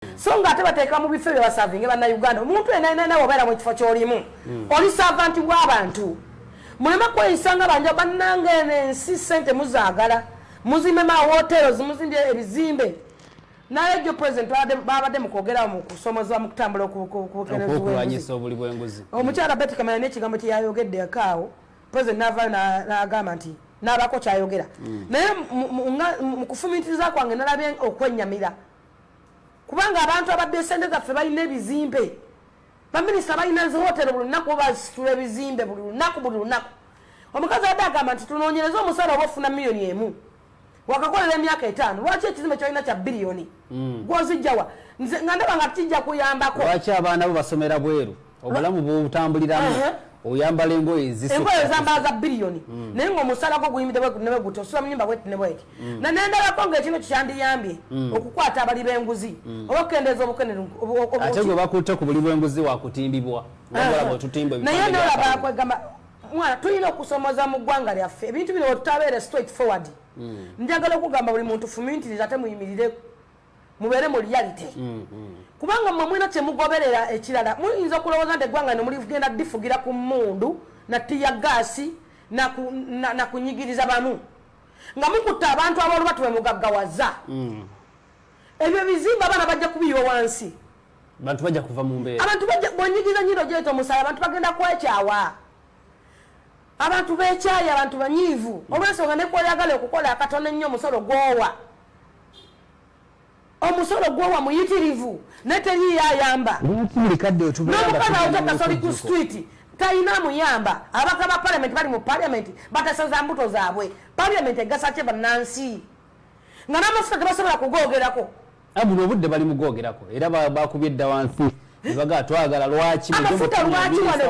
So nga tebateeka mu bifo bye basavinge banna Uganda omuntu ena obeera mu kifo ky'olimu oli servant w'abantu mulema kweyisanga banja bannange ensi ssente muzaagala muzimbe ma hotels muzimbye ebizimbe naye jo president babadde mu kwogera mu kusomoza mu kutambula okukulwanyisa obuli bw'enguzi omukyala Betty Kamanya n'ekigambo kye yayogedde akaawo president n'avaayo n'agamba nti n'abako kyayogera naye mu kufumitiriza kwange nalabye okwennyamira kubanga abantu abadde sente zaffe balina ebizimbe baminisita balina zihotero buli lunaku basitula ebizimbe buli lunaku omukazi adde agamba nti tunoonyereza omusala oba ofuna $1,000,000 wakakolera emyaka 5 lwaki ekizimbe kyolina kya $1 gwozijjawa nga ndaba nga kijja kuyambako lwaki abaana bo basomera bweru obulamu bwobutambuliramu oyambala engoye zambala za $1 naye ng'omusala gwo guyimidde ne bwe guti osula mu nnyumba bweti ne bweti nanendabako ng'ekino kikyandiyambye okukwata abali b'enguzi oba okukendeeza obukenere ate gwe bakutte ku buli bw'enguzi wakutimbibwa naye nolaba kwegamba mwana tulina okusomoza mu ggwanga lyaffe ebintu bino tutabeere straight forward njagala okugamba buli muntu fumintiriza ate muyimirire mubeere mu reality kubanga mmwe mwena kyemugoberera ekirala muyinza okulowooza nti eggwanga ne muligenda difugira ku mmundu na tiya gaasi na kunyigiriza bamu nga mukutte abantu abaoluba tubemugaggawaza ebyo bizimba abaana bajja kubiyiwa wansi abantu bajja kuva mu mbeera abantu bonyigiriza nyiro gyeto omusala abantu bagenda kwekyawa abantu beekyayi abantu banyiivu olw'ensonga nekweyagala okukola akatono ennyo omusolo gwowa omusolo gwowa muyitirivu neteriyayamba n'omukazi awuta kasoli ku street talina muyamba abaka ba parliament bali mu parliament batasaza mbuto zaabwe parliament egasa kye bannansi nga n'amafuta tebasobola kugoogerako buno obudde bali mugoogerako era bakubye edda wansi nebaga twagala lwaki amafuta lwaki wano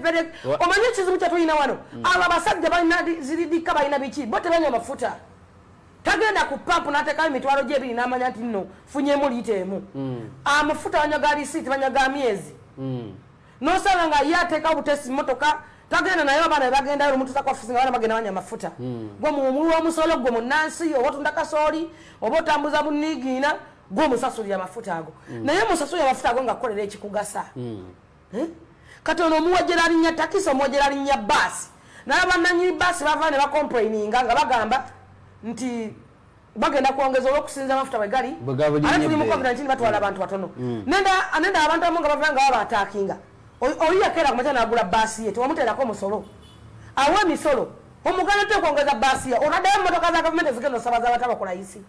gali omanye ekizibu kyetulina wano abo abasajja balina ziridika balina biki bo tebanywa amafuta tagenda ku pampu n'ateekayo emitwalo gy'ebiri n'amanya nti nno funyemu liita emu amafuta banyaga lisiiti banyaga myezi n'osanga nga ye ateekawo butesi motoka tagenda naye abaana bebagendayo omuntu takwafusi nga baana bagenda banywa amafuta gwe muwumuli w'omusolo gwe munnansi oba otunda kasooli oba otambuza bunniigiina gwe omusasulira amafuta ago naye musasulira amafuta ago nga kukolera ekikugasa kati ono omuwejera alinnya takisi omuwejera alinnya baasi naye bannanyini baasi bava ne bakomplaininga nga bagamba nti bagenda kwongeza olw'okusinza amafuta bwe gali ate tuli mu covid-19 batwala abantu batono nenda abantu abamu nga bava nga babataakinga oli yakeera kumakya n'agula baasi ye tewamuteerako omusolo awa emisolo omuganda tekwongeza baasi ye onaddayo emmotoka za gavumenti ezigenda osabaza abantu abo ku layisi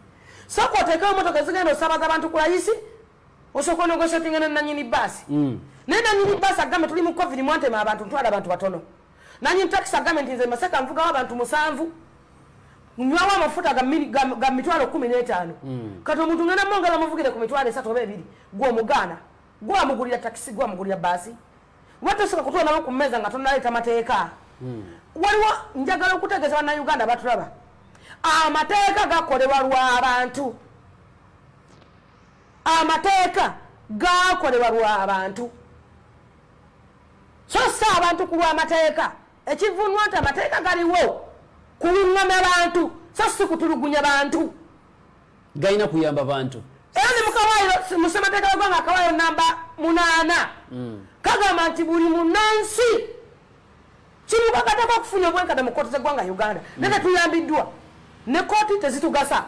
sooka oteekewo emmotoka ezigenda osabaza abantu ku layisi osooka onegosetinga nenanyini baasi naye nanyini baasi agambe tuli mu covid mwantema abantu ntwala abantu batono nanyini takisi agambe nti nze maseka nvugawo abantu 7 nywawo amafuta ga mitwalo 15 kati omuntu ngenda mongala muvugire ku mitwalo 3 oba 2 gw'omugaana gwamugulira takisi gwamugulira baasi watosoka kutondawo ku mmeza nga tonaleeta mateeka waliwo njagala okutegeeza bannayuganda batulaba amateeka gakolebwa lw'abantu amateeka gakolebwa lw'abantu so si abantu ku lw'amateeka ekivunwa nti amateeka galiwo kulungamya bantu so si kutulugunya bantu galina kuyamba bantu era ne mukawaayo musemateeka wagwanga akawaayo namba 8 kagamba nti buli munnansi kimukagatako okufunya obwenkata mu kooti z'eggwanga Uganda naye tuyambiddwa ne kooti tezitugasa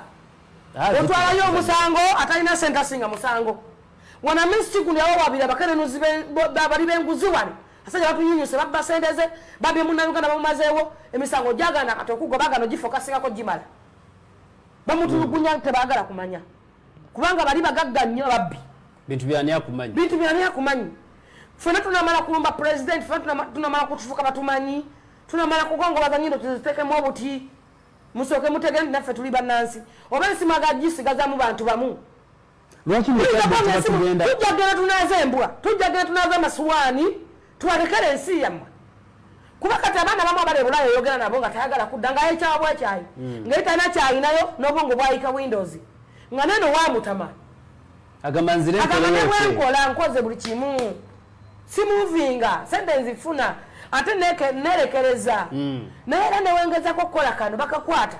otwalayo omusango atalina sente asinga musango wana minisitiri gundi awo wabiri abakenenuzi bali b'enguzi wano asajja batunyunyuse babba sente ze babye munnayuganda bamumazeewo emisango gyaganda kati okugobagano gifokasingako gimala bamutulugunya tebaagala kumanya kubanga bali bagagga nnyo babbi bintu byani akumanyi fena tunamala kulumba president fena tunamala kutufuka batumanyi tunamala kugongobaza nyindo tuzitekemu obuti musoke mutegere naffe tuli bannansi oba ensima gagisigaza mu bantu bamu tujjagenda tunaza embwa tujjagenda tunaza amasuwaani tuwalekere ensi yammwe kuba kati abaana bamu abali ebulaaya oyogera nabo nga tayagala kudda nga yekyabwa ekyayi ngaitana kyayinayo n'obwongo bwayika windows nga neno wamutama agamba nzire bwenkola nkoze buli kimu simuvinga sente nzifuna ate nerekereza naye era newengezako kukola kano bakakwata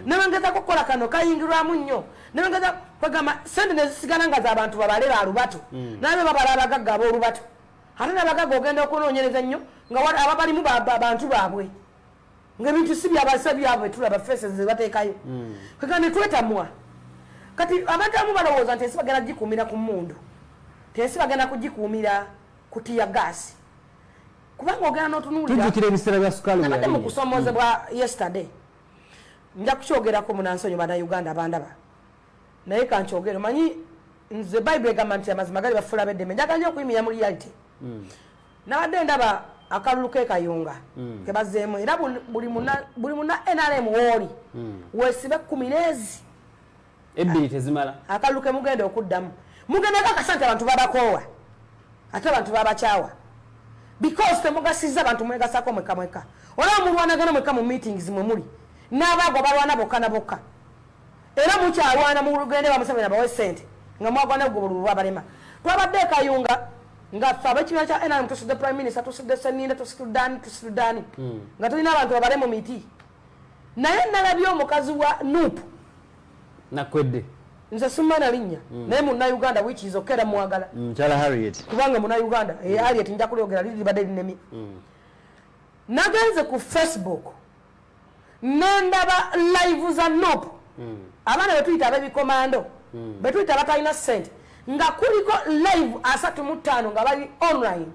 newengezako kukola kano kayingirwamu nnyo newengeza kwegamba sente nezisigala nga z'abantu babalera alubato nabe babala abagagga ab'olubato ate n'abagagga ogenda okunoonyereza nnyo nga ababalimu bantu baabwe ng'ebintu si byabasa byabwe tulaba faces zebateekayo kwegamba netwetamwa kati abantu abamu balowooza nti ensi bagenda kugikuumira ku mmundu tensi bagenda kugikuumira ku tiya gaasi kubanga ogenda n'otunuulira tujjukira ebiseera bya sukaali nabadde mu kusoomozebwa yesterday nja kukyogerako munansonyi bannayuganda bandaba naye kankyogere manyi nze bayibuli egamba nti amazima gali bafuula beddeme njagala nyo okuyimira mu reality nabadde ndaba akalulu k'ekayunga ke bazzeemu era buli muna NRM wooli weesibe 10 ebbiri tezimala akalulu ke mugenda okuddamu mugendeko akasante abantu babakoowa ate abantu babakyawa because temugasiza abantu mwegasako mweka olaba mulwanagana mweka mu meetings mwe muli n'abaagwa balwana bokka na bokka era mukyalwana mulugende bamusabira bawe sente nga mwagwana gobululu lwabalema twabadde ekayunga nga ffe ab'ekibiina kya NRM tusudde prime minister tusudde Seninda tusuddaani nga tulina abantu babale mu miti naye nalabye omukazi wa nuupu nakwedde nze simana linnya naye munnayuganda wikiiza okera mwagala mukyala Harriet kubanga munnayuganda Harriet nja kulyogera libadde linnemye nagenze ku Facebook nendaba live za nopu abaana betuyita ab'ebikomando betuyita batalina ssente nga kuliko live 35 nga bali online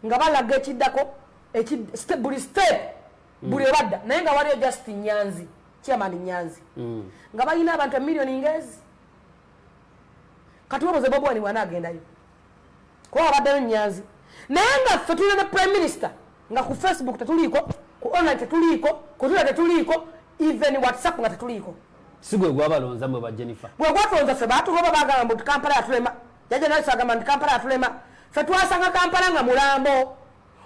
nga balaga ekiddako buli step buli ebadda naye nga waliyo just Nyanzi chairman Nyanzi nga balina abantu miliyoni ngezi kati wabuze Bobi Wine wanaagendayo kuba abaddeyo Nyanzi naye nga ffe tulina ne prime minister nga ku Facebook tetuliiko ku online tetuliiko ku Twitter tetuliiko even WhatsApp nga tetuliiko sigwe gwabalonza mwe ba Jennifer bwe gwatulonza ffe baatugoba bagamba mbu Kampala yatulema jajja naye sagamba nti Kampala yatulema ffe twasanga Kampala nga mulambo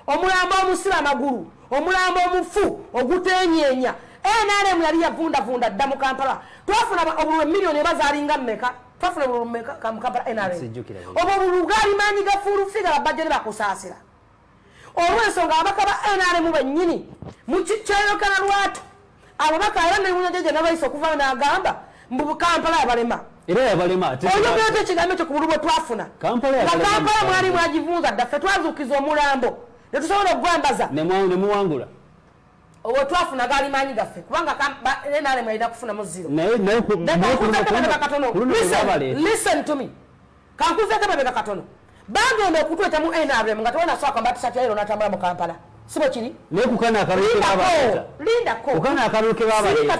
omulambo omusiba amagulu omulambo omufu ogutenyeenya NRM yali yavundavunda dda mu Kampala twafuna obululu miliyoni bazaalinga mmeka twafuna obululu mmeka mu Kampala NRM obwo obululu gaali maanyi gafuulufiga babajja ne bakusaasira olw'ensonga ababaka ba NRM bennyini mu kyeyokana lwatu ababaka era nemunyajeje nabayisa okuvayo n'agamba mbu Kampala yabalema era yabalema oyogera ekigambo ekyo ku bululu bwe twafuna nga Kampala mwali mwagivunza dda ffe twazuukiza omulambo ne tusobola okugwambaza ne muwangula obwo twafuna gaali maanyi gaffe kubanga NRM alina kufunamu zero listen to me kankuzeeko babeka katono bagenda okutweta mu NRM nga tewona soka mbatisati yairo natambula mu Kampala sibo kiri naye kukana akaluke babaleta lindako kukana akaluke babaleta sirika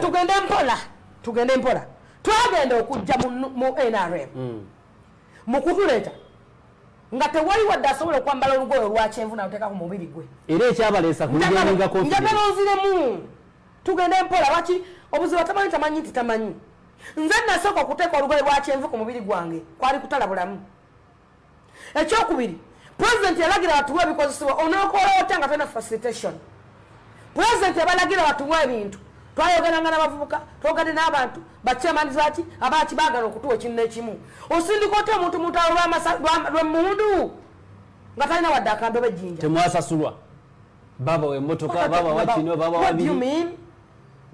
tugende mpola twagenda okujja mu NRM mu kutuleta nga tewali wadde asobola okwambala olugoye olwa kyenvu naluteeka ku mubiri gwe era ekyabaleesa kuligeninga njagala onziremu tugende mpola waki obuzibu tamanyi nti tamanyi nze nasooka okuteeka olugoye lwa kyenvu ku mubiri gwange kwali kutala bulamu ekyokubiri president yalagira batuwa ebikozesebwa onookola otya nga tolina facilitation president yabalagira batuwa ebintu twayogeranga n'abavubuka twogedde n'abantu bakyamanizi baki abaki baagala okutuwa ekimu n'ekimu osindika otya omuntu mutalo lw'emundu nga talina wadde akambe b'ejjinja temwasasulwa baba w'emmotoka baba wakino baba wabiri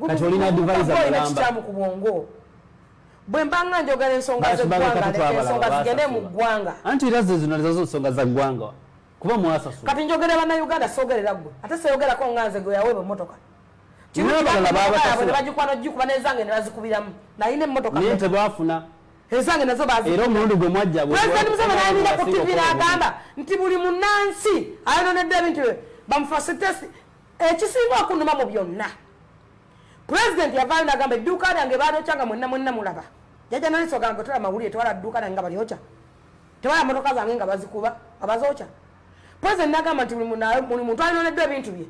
kati olina advisor mulamba ku bwongo bwe mbanga njogera ensonga z'eggwanga zigende mu ggwanga anti era zino nazo nsonga za ggwanga kuba mwasasula kati njogera bannayuganda soogerera ggwe ate seeyogerako nganze gwe yaweebwa emmotoka bagikwana ogikuba n'ezange ne bazikubiramu nayina emmotoka naye tebafuna ezange nazo era omulundi gwe mwajja President Museveni n'ayimira ku TV n'agamba nti buli munnansi ayononedde ebintu bye bamufacilitesi ekisinga okunuma mu byonna President yavaayo n'agamba edduuka lyange baalyokyanga mwenna mulaba jajja nalisoga nga tola mawulire tewala dduuka lyange nga balyokya tewala motoka zange nga bazikuba abazookya President n'agamba nti buli muntu ayononeddwa ebintu bye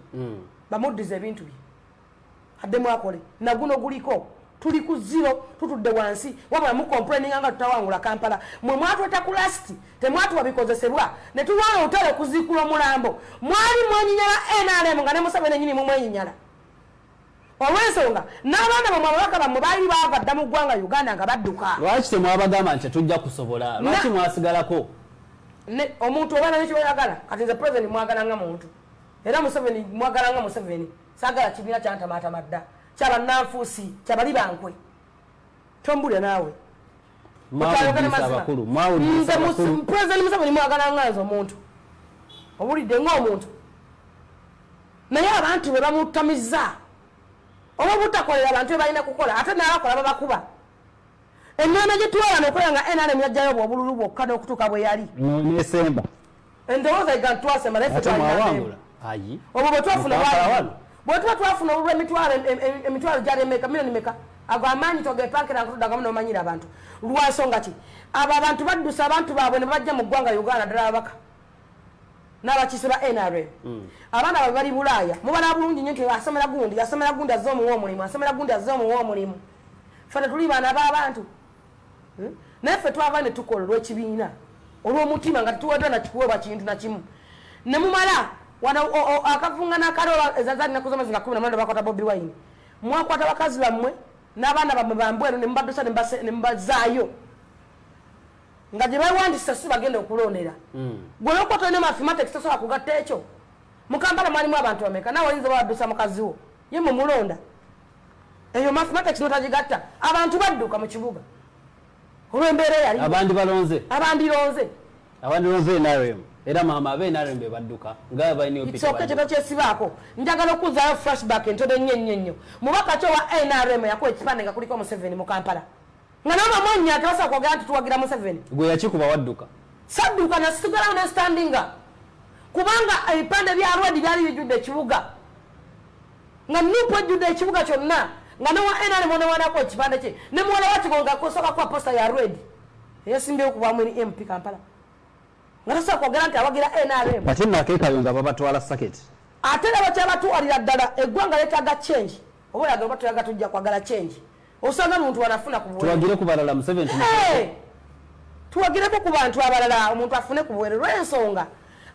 bamuddiza ebintu bye addemu akole naguno guliko tuli ku zero tutudde wansi wabula mukomplaininga nga tutawangula Kampala mwe mwatweta ku lasti temwatuwa bikozesebwa ne tulwala olutale kuziikula omulambo mwali mwenyinyala NRM nga ne Museveni ennyini mumwenyinyala olw'ensonga n'abaana bamwe ababaka bammwe baali baava dda mu ggwanga Uganda nga badduka lwaki temwabagamba nti tujja kusobola lwaki mwasigalako ne omuntu obana nekyo yagala kati nze president mwagala nga muntu era Museveni mwagala nga Museveni sagala kibina kyantamata madda kyaba nanfuusi kyabali bankwe tombule naawe president Museveni mwagala nga nze omuntu obulidde ng'omuntu naye abantu be bamutamiza oba butakolera abantu be balina kukola ate nabakola babakuba ennyama gye tuwala n'okola nga NRM yajjayo bw'obululu bwokka n'okutuuka bwe yali nesemba endowooza igantwasemba naye obwo bwe twafuna bwe tuba twafuna olulwa emitwalo gyali emeka miliyoni meka ago amaanyi togepankira nkutudagamu n'omanyira abantu lwansonga ki abo abantu baddusa abantu baabwe ne bajja mu ggwanga Uganda ddala ababaka n'abakiise ba NRM abaana babe bali Bulaaya mubala bulungi nnyo nti asomera gundi azze omuwa omulimu asomera gundi azze omuwa omulimu ffe tuli baana b'abantu naye ffe twava ne tukola olw'ekibiina olw'omutima nga tetuweddwa na kikuweebwa kintu na kimu ne mumala wano akavunga n'akaloola ezazaali naku z'omwezi nga 18 bakwata Bobi Wine mwakwata bakazi bammwe n'abaana bammwe bambweru ne mubaddusa ne mubazaayo nga gye beewandisa si bagenda okulondera gwe lokwata ne mathematics tosobola kugatta ekyo mu Kampala mwalimu abantu bameka nawe oyinza babaddusa mukazi wo ye mumulonda eyo mathematics notagigatta abantu badduka mu kibuga olw'embeera yali abandironze NRM era maama abe NRM be badduka nga balina opita kyeto kyesibaako njagala okuzaayo flashback entodo nnyo mubaka kyo wa NRM yakuwa ekipande nga kuliko Museveni mu Kampala nga n'amamonya tebasobola kwogera nti tuwagira Museveni gwe yakikuba wadduka sadduka nasigalawo ne standinga kubanga ebipande bya Rwedi byali bijjudde ekibuga nga nupu ejjudde ekibuga kyonna nga newa NRM newanako ekipande kye ne muwala wakigo nga kusooka kuwa posta ya Rwedi eyasimbyewo kubwamu eri MP Kampala nga tasobola kwogera nti awagira NRM ate nakeekayonga babatwala saketi ate era bakyabatuwalira ddala eggwanga leetaaga change oba olaga oba tuyaga tujja kwagala change osanga omuntu wanafuna ku buwere tuwagire ku balala Museveni tuwagireko ku bantu abalala omuntu afune ku buwere lw'ensonga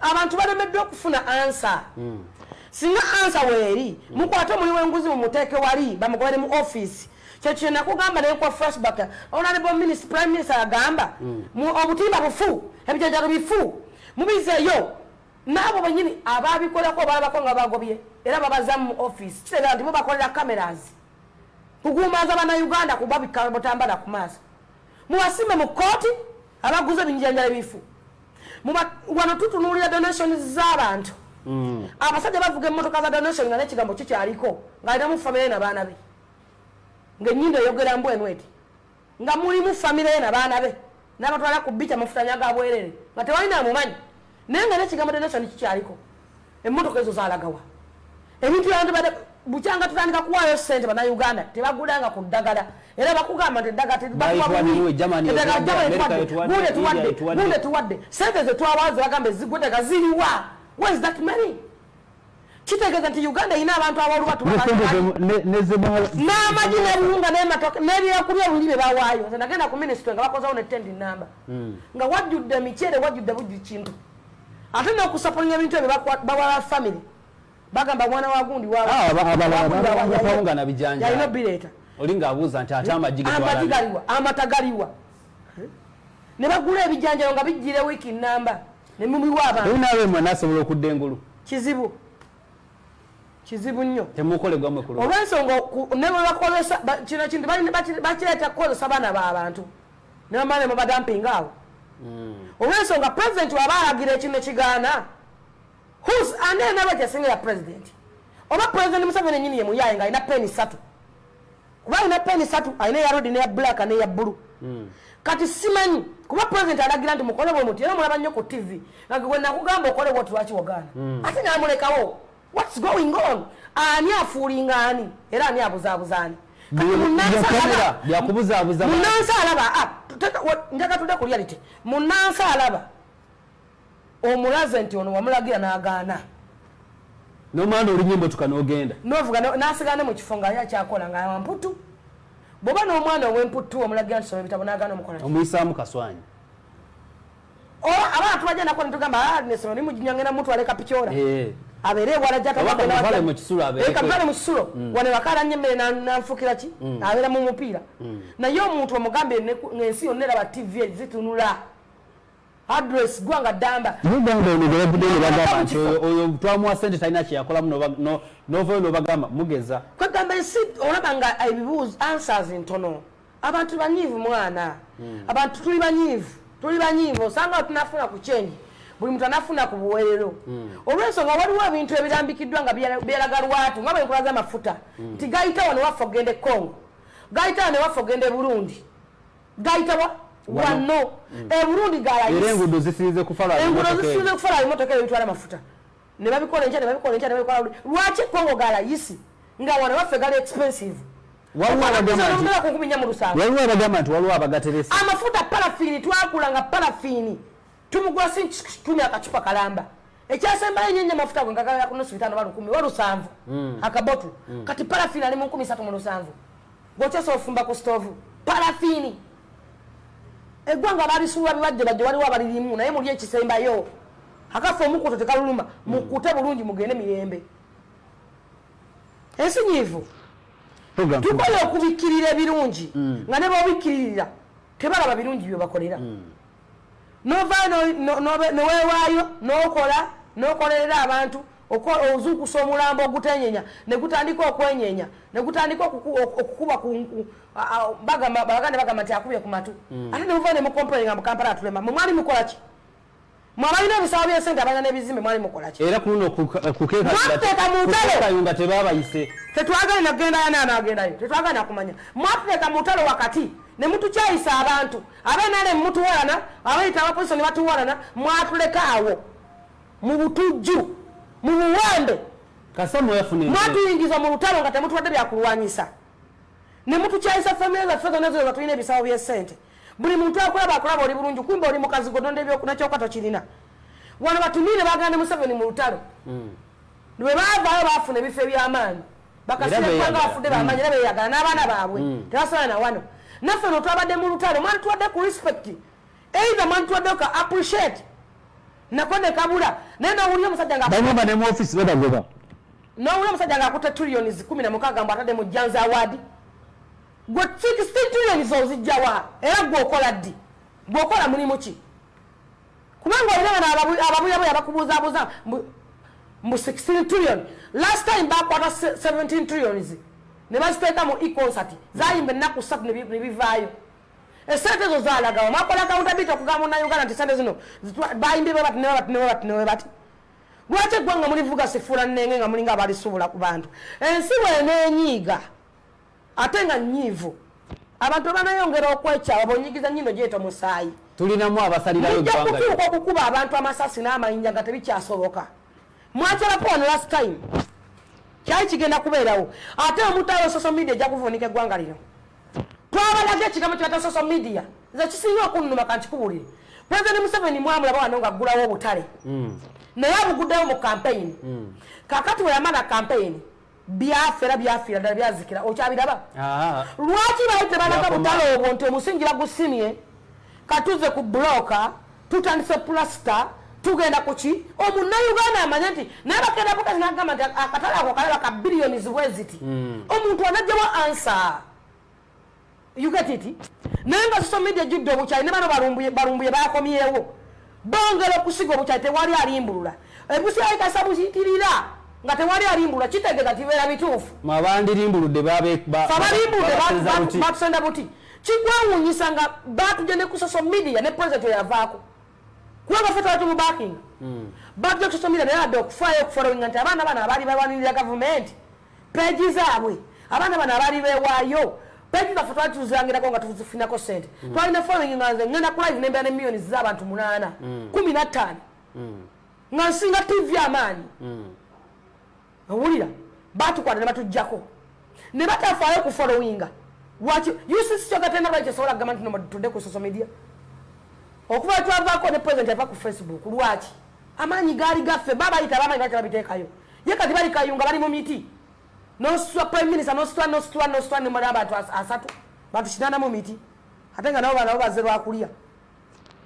abantu balemeddwa okufuna ansa singa ansa weeri mukwate omuli w'enguzi mumuteeke wali bamugobere mu office kyekyo nakugamba naye kwa flashback honorable minister prime minister agamba obutimba bufu ebijanjalo bifu mubizeeyo n'abo bennyini abaabikolako balabako nga bagobye era babaza mu office kitegeeza nti mubakolera cameras kugumaza bannayuganda kuba butambala ku maaso mubasime mu kooti abaguze ebinjanjalo ebifu wano tutunuulira donations z'abantu abasajja bavuga emmotoka za donation nga n'ekigambo kikyaliko ng'alinamu famire n'abaana be ng'ennyindo eyogera mbwenu eti nga mulimu famire ye n'abaana be n'abatwala ku bica amafutanya ga bwerere nga tewalina amumanyi naye nga n'ekigambo donation kikyaliko emmotoka ezo zaalagawa ebintu byabadde bukyanga tutandika kuwaayo ssente bannayuganda tebagulanga ku ddagala era bakugamba nti eddagala tuwadde ssente ze twawaayo zebagamba ezigweddaga ziriwa where is that money kitegeeza nti Uganda erina abantu abalubatu n'amagi n'ebiwunga n'ebyokulya ebingi bye bawaayo nze nagenda ku minisitule nga bakozawo ne tendi namba nga wajjudde emiceere wajjudde buli kintu ate n'okusapolinga ebintu ebyo bawala famire bagamba mwana wa gundi wabawunga na bijanja yalina bireeta oli ng'abuuza nti ate amagi amatagaliwa ne bagula ebijanjayo nga bijjire wiiki namba ne mubiwa abantu nawe mwe nasobola okudda engulu kizibu nnyo temukolegwamwe ku olw'ensonga ne bwe bakozesa kino kintu bakireeta kukozesa baana b'abantu ne bamaane mu badampinga awo olw'ensonga pulezidenti waba alagira ekintu ekigaana ani enaba kyasingira pulezidenti oba pulezidenti Museveni ennyini ye muyaye nga alina peni 3 kuba alina peni 3 alina eya rodi n'eya bbulaaka n'eya bbulu kati simanyi kuba pulezidenti alagira nti mukole bwe muti era mulaba nnyo ku TV nga gwe nakugamba okole bwoti lwaki wagaana ate n'amulekawo what's going on ani afuulinga ani era ani abuzaabuza ani munansi alaba njaga tudde ku reality munansi alaba omulaze nti ono wamulagira n'agaana n'omwana olinyimbo tukanogenda novuga n'asigane mu kifo nga yakyakola nga wamputu bw'oba n'omwana ow'emputu omulagira nti soma ebitabo n'agaana omukola omuyisaamu kaswanyi abantu bajja nako netugamba nesoma nimujinyangena mutwale kapicora abeere wala jata bakale mu kisulo wane wakala nyemmere nanfukira ki abeera mu mupiira naye omuntu omugambe ng'ensi yonna eraba TV zitunula address gwanga damba muganga onogera budde bagamba oyo twamuwa sente talina kyeyakola novayo nobagamba mugeza kwegamba ensi olabanga ebibuuzo answers ntono abantu banyiivu mwana abantu tuli banyiivu osanga tunafuna ku change buli muntu anafuna ku buweerero olw'ensonga waliwo ebintu ebirambikiddwa nga byeraga lwatu nga bwenkulaza amafuta nti gayita wano waffe ogende Congo gayita wano waffe ogende Burundi gayita wano Burundi galayisi enguudo zisize kufala emmotoka ebitwala amafuta ne babikola enkya lwaki Congo galayisi nga wano waffe gali expensive waliwo abagamba nti waliwo abagateresa amafuta parafini twakula nga parafini tumugula si tumi akacupa kalamba ekyasembayo nyenye amafuta gwe ngagala ku nusu bitano balu 10 walusanvu akabotu kati parafini ali mu 13 gokyesa ofumba ku stove parafini eggwanga balisuula bibajje bajje waliwo abalirimu naye muli ekisembayo akafa omukuto tekaluluma mukute bulungi mugende mirembe ensi nyiivu tukola okubikkirira ebirungi nga ne b'obikkiririra tebalaba birungi bye bakolera nowewaayo n'okolerera abantu ozuukusa omulambo ogutenyenya ne gutandika okwenyenya ne gutandika okukuba baganda bagamba nti akubye ku matu ate ne muva ne mukompolenga mu Kampala atulema mwali mukola ki mwabalina ebisabo by'esente abalina n'ebizimbe mwali mukola ki era kuno mwateeka mu ntalo nga tebabayise tetwagala nagenda yana anagendayo tetwagala nakumanya mwateeka mu ntalo wakati ne mutukyayisa abantu abenale mutuwalana abayita abapolisi ne batuwalana mwatuleka awo mu butujju mu buwambe Kasamo yafune mwatuyingiza mu lutalo nga temutuwadde byakulwanyisa ne mutukyayisa famire zaffe zonna zo tulina ebisawo by'essente buli muntu akulaba oli bulungi kumbe oli mukazi godonda ebyokunakyokato kirina wano batumire bagande Museveni mu lutalo bwe baavaayo baafuna ebifo ebyamaanyi bakasirekwanga bafudde bamaanyi nebeyagala n'abaana baabwe tebasobola na wano naffe no twabadde mu lutalo mwani tuwadde ku respect either mwani tuwadde ku appreciate nako ne kabula naye n'owulira omusajja nga ne mu office badagoba n'owulira omusajja ng'akutte trillions 16 mbu atadde mu Janzi Award gwe 60 trillions ozijjawa era gw'okola ddi bw'okola mulimu ki kubanga olina bano ababuyabuya abakubuuzaabuuza mu 16 trillion last time bakwata 17 trillions ne baziteeka mu e-concert zayimba ennaku 3 ne bivaayo esente ezo zaalagawa mwakola accountability okugamba Munnayuganda nti sente zino bayimbye bati lwaki eggwanga mulivuga sifuula nnenge nga mulinga abalisuubula ku bantu ensi bweneenyiiga ate nga nnyiivu abantu banayongera okwekyawa bonyigiza nnyindo gyeto musaayi tulinamu abasalirayo eggwanga kutuuka okukuba abantu amasasi n'amayinja nga tebikyasoboka mwakyalako wano last time kyali kigenda kubeerawo ate omutayo social media ejja kuvuunika eggwanga lino twabalaga ekigambo kibata social media nze kisinga okunnuma kankikubulire President Museveni mwamulaba wano ng'aggulawo obutale naye abuguddewo mu campaign kakati we yamala campaign byafiira ddala byazikira okyabiraba lwaki baali tebalaga butale obwo nti omusingi bagusimye katuze ku buloka tutandise plasita tugenda ku ki Omunnayuganda amanye nti naye bakenda bukazi nagamba nti akatale ako kalaba ka biliyoni zibweziti omuntu anajjawo ansa you get it naye nga social media judde obukyali ne bano balumbuye bakomyewo bongera okusiga obukyali tewali alimbulula ebusi ayikasa bukiitirira nga tewali alimbulula kitegeeza tibeera bituufu mabandirimbuludde batusenda buti kigwewuunyisa nga batujja ne ku social media ne president yavaako kubanga ffe twali tumubakinga batujja ku social media naye adde okufaayo okufollowinga nti abaana bano abaali balwanirira gavumenti peegi zaabwe abaana bano abaali beewaayo peegi zaffe twali tuzirangirako nga tuzifunako sente twalina following nga nze ngenda ku live nembeera ne millions z'abantu 15 nga nsinga tv amaanyi owulira batukwata ne batujjako ne batafaayo ku followinga lwaki ucc kyogatenda lwaki esobola kugamba nti tudde ku social media okuva twavaako ne president ava ku Facebook lwaki amaanyi gaali gaffe babayita abamanyi lwaki babiteekayo ye kati bali kayunga bali mu miti nositula prime minister nositula nemala abantu 3 bantu 80 mu miti ate nga nabo banabo bazze lwakulya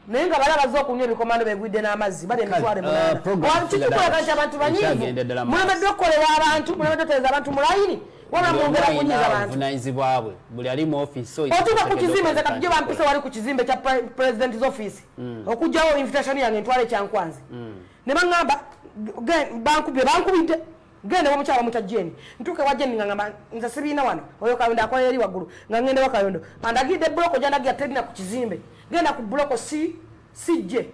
naye nga bali abazze okunywa ebikomando begwidde n'amazzi bali emitwalo 8 kikikulaga nti abantu banyiivu mulemedde okukolera abantu mulemedde otereza abantu mu layini wala mwongera kunyiza abantu vunanyizibwabwe buli ali mu office otuka ku kizimbe nze katuje bampisa wali ku kizimbe kya president's office okujjawo invitation yange ntwale kyankwanzi ne bangamba bankubidde genda bamukyala muta Jeni ntuke wa Jeni ngamba nze sibina wano oyo Kayondo akola yali waggulu nga ngende wa Kayondo andagide bloko jandagia tedina ku kizimbe genda ku bloko sijje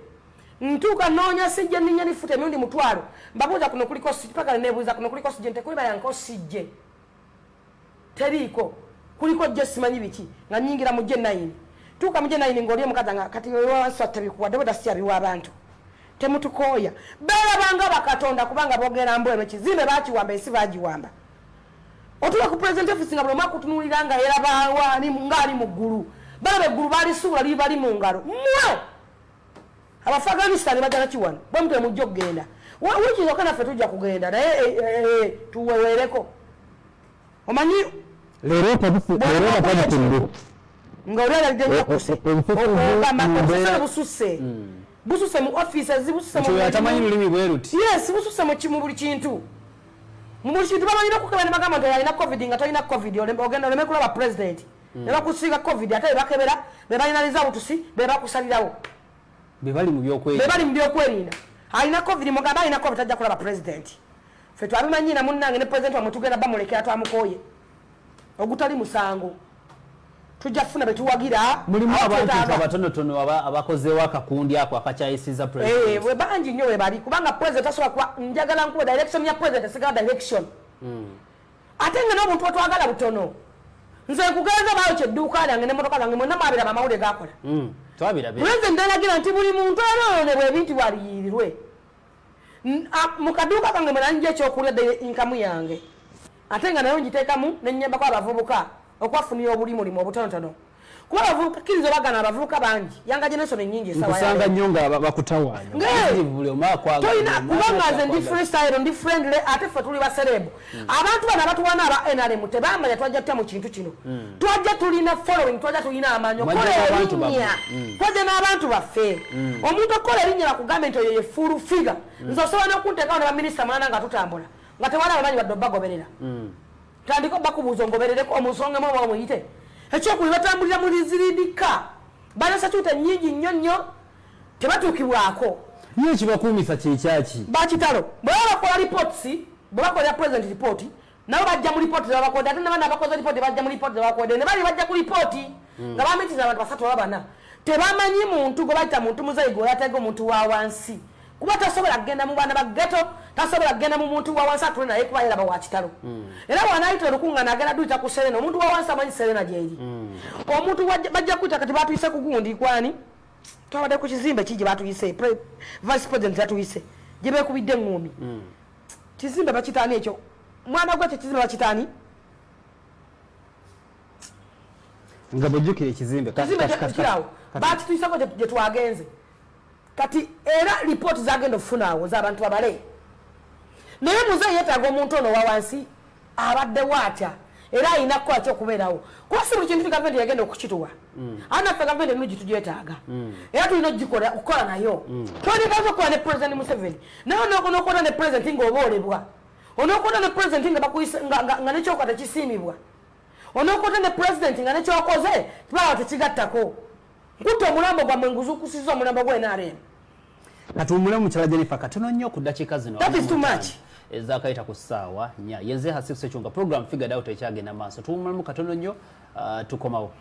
ntuka nonya sijje ninya nifute miundi mutwalo mbabuza kuno kuliko sipaka nebuza kuno kuliko sijje nte kuliba yanko sijje teriko kuliko je simanyi biki nga nyingira mu Je9 tuka mu Je9 ngoliye mukazanga kati wewe waswa bikuwa deboda siya biwa abantu temutukoya bela banga bakatonda kubanga bogera mbwe kizimbe bakiwamba esi bagiwamba otuwa ku president office nga buloma kutunuliranga era bawa ni ngali muguru bale guru bali sura li bali mungalo mwe Abafghanistan bajana kiwano bamute mujjo kugenda wiki zokana fe tujja kugenda naye tuwewereko omanyi lero tabitundu ngorera ddenja kuse okugamba kusala bususe mu offices bususe mu atamanyi lulimi bweruti yes bususe mu kimu buli kintu mu buli kintu bamanyi okukebera ne bagamba nti alina covid nga talina covid ogenda oleme kulaba president ne bakusiiga covid ate bakebera be balinaliza butusi be bakusalirawo bebali mu byokwerinda alina covid mugamba alina covid tajja kulaba president fe twabimanyi na munnange ne president wa mutugenda bamulekera twamukoye ogutali musango tujja kufuna betuwagira mulimu abantu abatonotono abakozeewo akakundi ako akakyayisiza president we bangi nnyo we bali kubanga president asobola kuba njagala nkuba direction ya president esigala direction ate nga n'obuntu otwagala butono nze kugenza bayo kyedduuka lyange n'emmotoka zange mwonna mwabira amawulire gakola president alagira nti buli muntu anoonebwa ebintu bwaliyirirwe mu kaduuka kange mwenanija ekyokulya inkamu yange ate nga nayo ngiteekamu nenyembako abavubuka okwafunira obulimulimu obutonotono kuba abavubuka kkiriza bagana abavubuka bangi yanga generation ennyingi esawayakusanga nnyo nga bakutawaanya tolina kubanga nze ndi freestyle ndi friendly ate ffe tuli baserebu abantu bano abatuwana aba NRM tebamanya twajja tutya mu kintu kino twajja tulina following twajja tulina amaanyi okola erinnya twajja n'abantu baffe omuntu okola erinnya bakugambye nti oyo ye full figure nze osobola n'okunteekawo ne baminisita mulana nga tutambula nga tewali abamanyi badde obagoberera tandika bakubuuza ongoberereko omusonga mu oba omuyite ekyokuli batambulira mu liziridika balesa kyuta nnyingi nnyo nnyo tebatuukibwako niyo kibakuumisa kyekyaki bakitalo bwe bakola reports bwe bakolera president report nabo bajja mu report zabakodde ate nabana abakoze report bajja mu report zabakodde ne bali bajja ku report nga bamitiza abantu basatu oba bana tebamanyi muntu gwe bayita muntu muzayigo olatega omuntu wa wansi kuba tasobola kugenda mu baana ba ghetto tasobola kugenda mu muntu wa wansi atule naye kuba yeraba wa kitalo era bw'anaayita olukungaana agenda duyita ku Serena omuntu wa wansi amanyi Serena gyeri omuntu bajja kuyita kati batuyise ku gundi kwani twabadde ku kizimbe kigi batuyise vice president yatuyise gye beekubidde eŋŋumi kizimbe bakitaani ekyo mwana gwekyo kizimbe bakitaani nga bwejjukira ekizimbe kirawo bakituyiseko gye twagenze kati era report zagenda okufunaawo z'abantu abale naye muze yeetaaga omuntu ono wa wansi abaddewo atya era alina kukola kyokubeerawo kuba si buli kintu gavumenti yagenda okukituwa anaffe gavumenti enu gitugyetaaga era tulina okukola nayo twandikaza okukola ne president Museveni naye onookola ne president ng'oboolebwa onookola ne president nga nekyokola tekisiimibwa onookola ne president nga nekyokoze kibawa tekigattako nkutte omulambo gwammwe nguzuukusiza omulambo gw'NRM kati omulamu mukyala Jennifer katono nnyo ku ddakiika zino that is too much ezakayita ku ssaawa 4 yenze hasifu sekyunga program figured out ekyagenda maaso tuwumulamu katono nnyo tukomawo